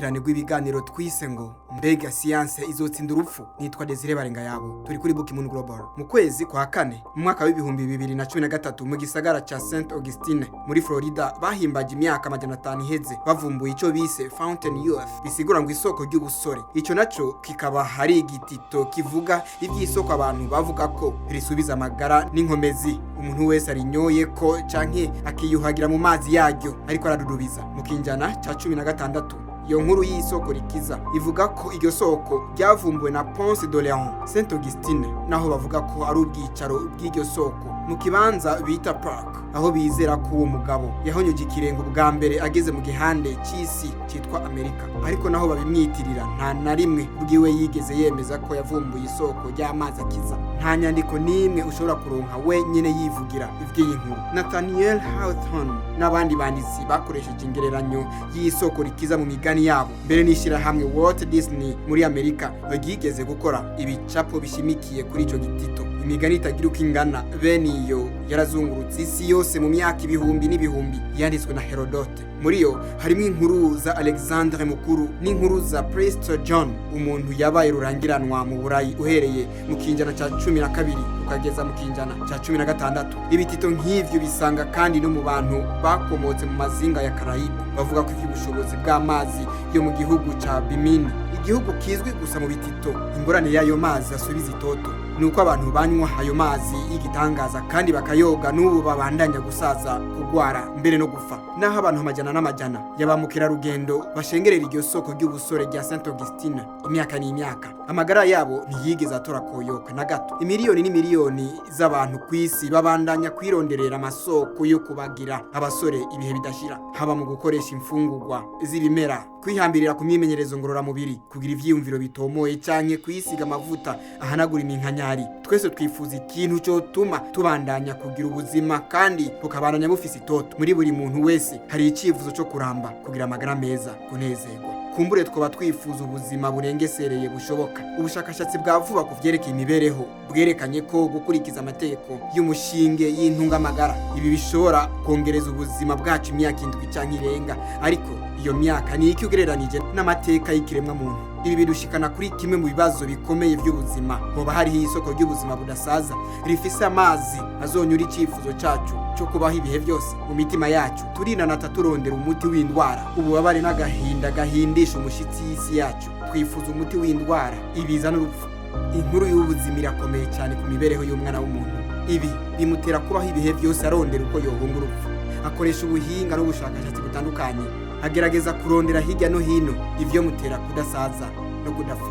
rukurikirane rw'ibiganiro twise ngo mbega siyanse izotsinda urupfu. Nitwa Desire Barengayabo, turi kuri Book Moon Global. Mu kwezi kwa kane mu mwaka w'ibihumbi 2013 mu gisagara ca St. Augustine muri Florida bahimbaje imyaka 500 iheze bavumbuye ico bise Fountain Youth, bisigura ngo isoko ry'ubusore. Ico naco kikaba hari igitito kivuga ivy'isoko abantu bavuga ko risubiza amagara n'inkomezi umuntu wese arinyoye ko canke akiyuhagira mu mazi yaryo ariko aradudubiza. Mu kinjana ca 16 iyo nkuru y'isoko rikiza ivuga ko iryo soko ryavumbuwe na Ponce de Leon St. Augustine, naho bavuga ko ari ubwicaro bw'iryo soko mu kibanza bita Park, aho bizera ko uwo mugabo yahonyoje ikirengo bwa mbere ageze mu gihande c'isi citwa Amerika. Ariko naho babimwitirira nta na rimwe bwiwe yigeze yemeza ko yavumbuye isoko ry'amazi akiza. Nta nyandiko nimwe ushobora kuronka we nyene yivugira ivy'iyi nkuru. Nathaniel Hawthorne n'abandi banditsi bakoresheje ingereranyo y'isoko rikiza mu migani yabo, mbere nishira hamwe Walt Disney muri Amerika bagigeze gukora ibicapo bishimikiye kuri ico gitito. Imigani itagira uko ingana bene iyo yarazungurutse isi yose mu myaka ibihumbi n'ibihumbi, yanditswe na Herodote. Muri yo harimo inkuru za Alexandre Mukuru n'inkuru za Prester John, umuntu yabaye rurangiranwa mu Burayi uhereye mu kinjana ca 12 ukageza mu kinjana ca 16. Ibitito nk'ivyo bisanga kandi no mu bantu bakomotse mu mazinga ya Karayibe bavuga ko ivy'ubushobozi bw'amazi yo mu gihugu ca Bimini, igihugu kizwi gusa mu bitito. Ingorane y'ayo mazi asubiza itoto nuko abantu banywa ayo mazi y'igitangaza kandi bakayoga n'ubu babandanya gusaza, kugwara, mbere no gufa. Naho abantu amajana n'amajana yabamukira rugendo bashengerera iryo soko ry'ubusore rya St. Augustine imyaka n'imyaka, amagara yabo ntiyigeze atora koyoka na gato. Imiliyoni n'imiliyoni z'abantu kw'isi babandanya kwironderera amasoko yo kubagira abasore ibihe bidashira, haba mu gukoresha imfungurwa z'ibimera, kwihambirira ku myimenyerezo ngororamubiri, kugira ivyiyumviro bitomoye canke kwisiga amavuta ahanagura iminkanyari. Twese twifuza ikintu cyo tuma tubandanya kugira ubuzima kandi bukabandanya bufise itoto. Muri buri muntu wese hari icivuzo cyo kuramba, kugira amagara meza, kunezerwa. Kumbure twoba twifuza ubuzima burengesereye bushoboka. Ubushakashatsi bwa vuba ku vyerekeye imibereho bwerekanye ko gukurikiza amategeko y'umushinge y'intungamagara ibi bishobora kongereza ubuzima bwacu imyaka 7 canke irenga, ariko iyo myaka ni iki ugereranije n'amateka y'ikiremwa muntu? Ibi bidushikana kuri kimwe mu bibazo bikomeye by'ubuzima. Hoba hariho isoko ry'ubuzima budasaza rifise amazi azonyura icifuzo cacu cyo kubaho ibihe byose mu mitima yacu. Turinana turondera umuti w'indwara, ububabare n'agahinda gahindisha umushitsi y'isi yacu. Twifuza umuti w'indwara ibiza n'urupfu. Inkuru y'ubuzima irakomeye cyane ku mibereho y'umwana w'umuntu. Ibi bimutera kubaho ibihe byose arondera uko yohunga urupfu. Akoresha ubuhinga n'ubushakashatsi butandukanye, agerageza kurondera hirya no hino ivyo mutera kudasaza no kudafa.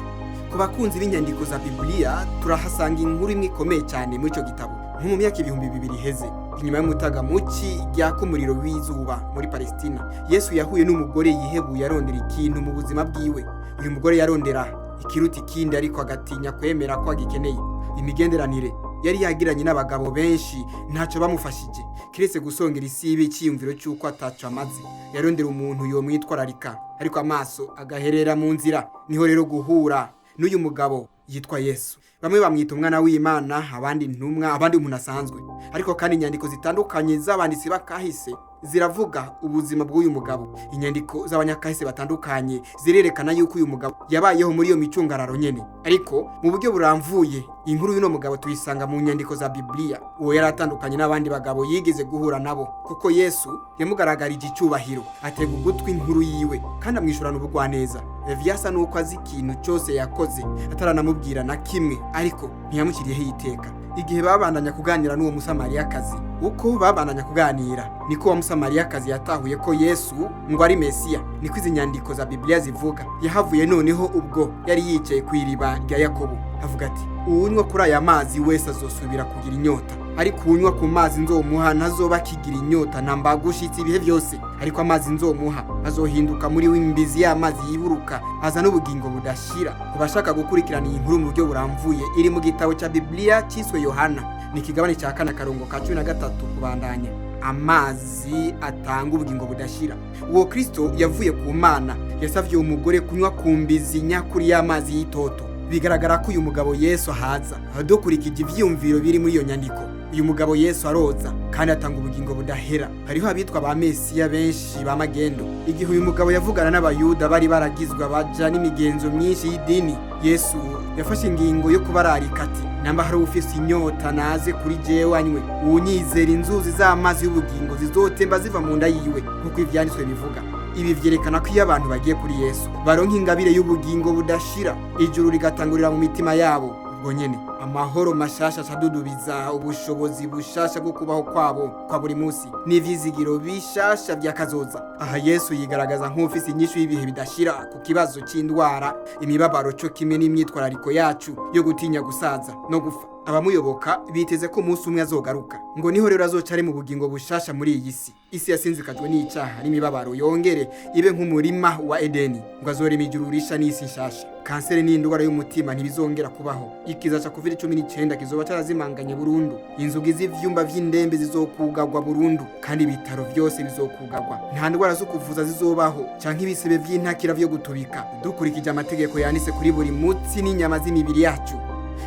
Ku bakunzi b'inyandiko za Biblia turahasanga inkuru imwe ikomeye cyane muri ico gitabo. Nko mu myaka 2000 iheze, inyuma y'umutaga muci ryaka umuriro w'izuba muri Palestina, Yesu yahuye n'umugore yihebuye arondera ikintu mu buzima bwiwe. Uyu mugore yarondera ikiruta ikindi ariko agatinya kwemera ko agikeneye. Imigenderanire yari yagiranye n'abagabo benshi ntaco bamufashije kiretse gusongera isibe cyiyumviro cy'uko ataco amaze. Yarondera umuntu yo mwitwararika ariko amaso agaherera mu nzira. Niho rero guhura n'uyu mugabo yitwa Yesu. Bamwe bamwita umwana w'Imana, abandi ntumwa, abandi umuntu asanzwe. Ariko kandi inyandiko zitandukanye z'abanditsi bakahise ziravuga ubuzima bw'uyu mugabo. Inyandiko z'abanyakahise batandukanye zirerekana yuko uyu mugabo yabayeho muri iyo micungararo nyene, ariko mu buryo buramvuye. Inkuru y'uno mugabo tuyisanga mu nyandiko za Biblia. Uwo yaratandukanye n'abandi bagabo yigeze guhura nabo, kuko Yesu yamugaragarije icyubahiro, atega ugutwi inkuru yiwe kandi amwishurana ubugwaneza. Vyasa nuko azi ikintu cyose yakoze ataranamubwira na kimwe, ariko ntiyamukiriyeho iteka. Igihe babandanya kuganira n'uwo Musamariyakazi, uko babandanya kuganira niko wa Musamariyakazi yatahuye ko Yesu ngo ari Mesiya. Niko izi nyandiko za Biblia zivuga. Yahavuye noneho ubwo yari yicaye ku iriba rya Yakobo, avuga ati, unywa kuri aya mazi wese azosubira kugira inyota, ariko unywa ku mazi nzomuha ntazoba kigira inyota nambagushitse ibihe byose. Ariko amazi nzomuha azohinduka muri w'imbizi y'amazi yiburuka, aza n'ubugingo budashira. Kubashaka gukurikirana iyi nkuru mu buryo buramvuye, iri mu gitabo cya Biblia cyiswe Yohana, ni kigabane cya 4 karongo ka 13 kubandanya. Amazi atanga ubugingo budashira. Uwo Kristo yavuye ku Mana yasavye umugore kunywa ku mbizi nyakuri y'amazi y'itoto. Bigaragara ko uyu mugabo Yesu ahaza adukurikije ivyumviro biri muri iyo nyandiko. uyu mugabo Yesu aroza kandi atanga ubugingo budahera. Hariho abitwa ba Mesiya benshi ba magendo. Igihe uyu mugabo yavugana n'abayuda bari baragizwe abaja n'imigenzo myinshi y'idini, Yesu yafashe ingingo yo kubararika ati, namba hari ufise inyota naze kuri jewe anywe, unyizera inzuzi z'amazi y'ubugingo zizotemba ziva mu nda yiwe, nk'uko ivyanditswe bivuga. Ibi vyerekana ko iyo abantu bagiye kuri Yesu baronka ingabire y'ubugingo budashira, ijuru rigatangurira mu mitima yabo. Ubwo nyene amahoro mashasha acadudubiza ubushobozi bushasha bwo kubaho kwabo kwa buri munsi n'ivyizigiro bishasha vy'akazoza. Aha Yesu yigaragaza nk'ufise inyishu y'ibihe bidashira ku kibazo c'indwara, imibabaro co kimwe n'imyitwarariko yacu yo gutinya gusaza no gupfa. Abamuyoboka biteze ko umunsi umwe azogaruka, ngo niho rero azoca ari mu bugingo bushasha muri iyi si. Isi yasinzikajwe n'icaha n'imibabaro yongere ibe nk'umurima wa Edeni, ngo azorema ijuru risha n'isi nshasha. Kanseri n'indwara y'umutima ntibizongera kubaho. Ikiza ca COVID-19 kizoba carazimanganye burundu. Inzugi z'ivyumba vy'indembe zizokugagwa burundu, kandi ibitaro vyose bizokugagwa. Nta ndwara zo kuvuza zizobaho canke ibisebe vy'intakira vyo gutubika. Dukurikije amategeko yanditse kuri buri mutsi n'inyama z'imibiri yacu,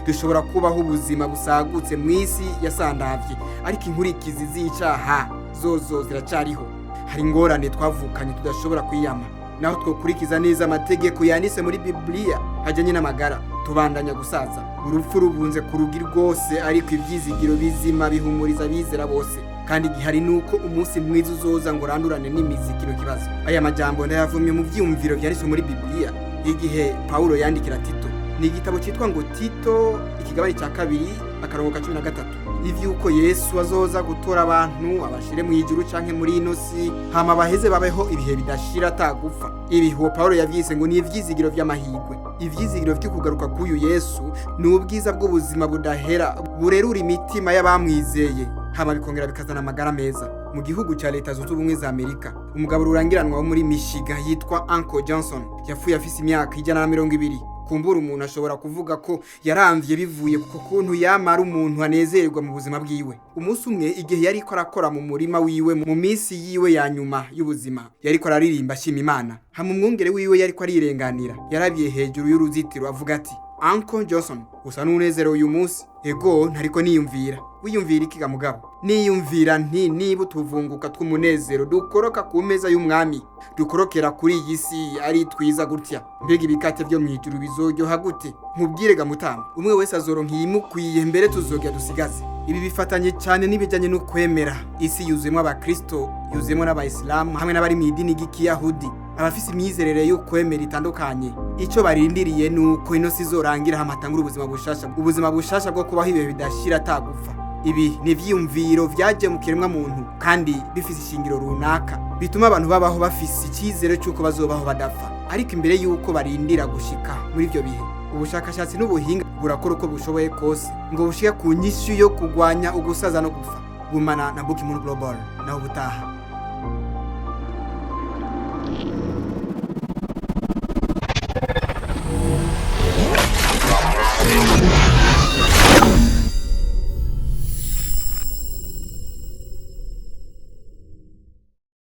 dushobora kubaho ubuzima busagutse mw'isi yasandavye, ariko inkurikizi z'icaha zozo ziracariho. Hari ingorane twavukanye tudashobora kwiyama, naho twokurikiza neza amategeko yanditse muri Biblia hajanye n'amagara, tubandanya gusaza. Urupfu rubunze ku rugi rwose, ariko ivyizigiro bizima bihumuriza bizera bose. Kandi gihari nuko umunsi mwiza uzoza ngo randurane n'imizi kino kibazo. Aya majambo ndayavumye mu vyumviro vyanditse muri Biblia igihe Paulo yandikira Tito. Ni igitabo cyitwa ngo Tito ikigabane cya 2 akarongo ka 13. Ivyuko Yesu azoza gutora abantu abashire mu ijuru canke muri ino si, hama baheze babeho ibihe bidashira atagufa. Ibiho Paulo yavyise ngo ni ivyizigiro vy'amahigwe. Ivyizigiro vyo kugaruka k'uyu Yesu ni ubwiza bw'ubuzima budahera burerura imitima y'abamwizeye, hama bikongera bikazana amagara meza. Mu gihugu cya Leta Zunze Ubumwe za Amerika, umugabo rurangiranwa wo muri Michigan yitwa Uncle Johnson yapfuye afise imyaka 120. Kumbura umuntu ashobora kuvuga ko yaramvye bivuye kuko kuntu yamara umuntu anezererwa mu buzima bwiwe. Umunsi umwe igihe yariko arakora mu murima wiwe mu misi yiwe ya nyuma y'ubuzima, yariko araririmba ashima Imana, hama umwungere wiwe yariko arirenganira, yarabiye hejuru y'uruzitiro avuga ati, Uncle Johnson, usa n'unezero uyu munsi? Ego ntariko niyumvira. Wiyumvira iki ga mugabo? Niyumvira nti niba tuvunguka tw'umunezero dukoroka ku meza y'umwami, dukorokera kuri iyi si ari twiza gutya, mbega ibikate vyo mwijuru bizoryoha gute? Nkubwire ga mutama, umwe wese azoronka imukwiye, mbere tuzogya dusigaze. Ibi bifatanye cyane n'ibijanye no kwemera. Isi yuzuyemo abakristo, yuzuyemo n'abayisilamu hamwe n'abari mu idini ry'Ikiyahudi, abafise imyizerere yo kwemera itandukanye. Ico barindiriye nuko ino si zorangira hamatangura ubuzima bushasha bwo kubaho ibihe bidashira atagufa. Ibi ni ivyiyumviro vyaje mu kiremwa muntu, kandi bifise ishingiro runaka bituma abantu babaho bafise icizere cy'uko bazobaho badapfa. Ariko imbere y'uko barindira gushika muri ivyo bihe, ubushakashatsi n'ubuhinga burakora uko bushoboye kose ngo bushike ku nyishu yo kugwanya ugusaza no gupfa. Gumana na Book Moon Global, naho butaha.